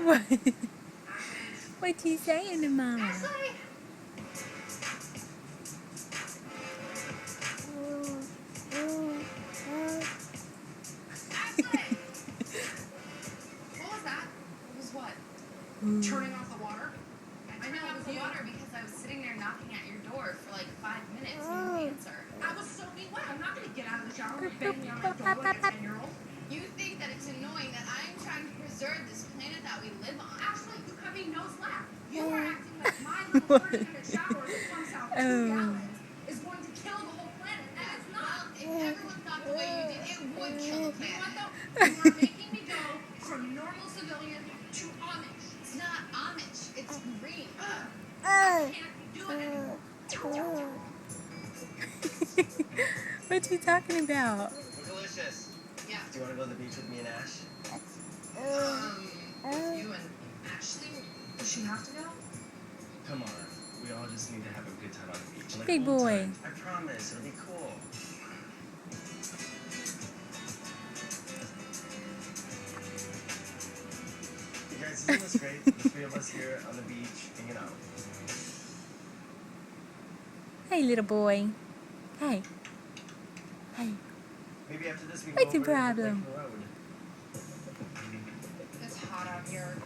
What? What you saying to Mama? Turning off the water? I know it was the water because I was sitting there knocking at your door for like 5 minutes and you didn't answer. I was soaking wet. I'm not going to get out of the shower and banging on my door like a 10-year-old. You think that it's annoying that I'm trying to preserve this planet that we live on? Actually, you cut me no slack. You are acting like my little 30-minute shower that pumps out 2 gallons is going to kill the whole planet. And it's not. If everyone thought the way you did, it would kill the planet. You know what though? You are making me go from normal civilian to Amish. It's not Amish. It's green. I can't do it anymore. What you talking about? Delicious. Yeah. Do you want to go to the beach with me and Ash? With you and Ashley? Does she have to go? Come on. We all just need to have a good time on the beach. Like Big old boy. times. I promise. It'll be cool. You guys, isn't this great? The 3 of us here on the beach, hanging out. Hey, little boy. Hey. Hey. Maybe after this we What's go your over to the problem? Road. It's hot out here.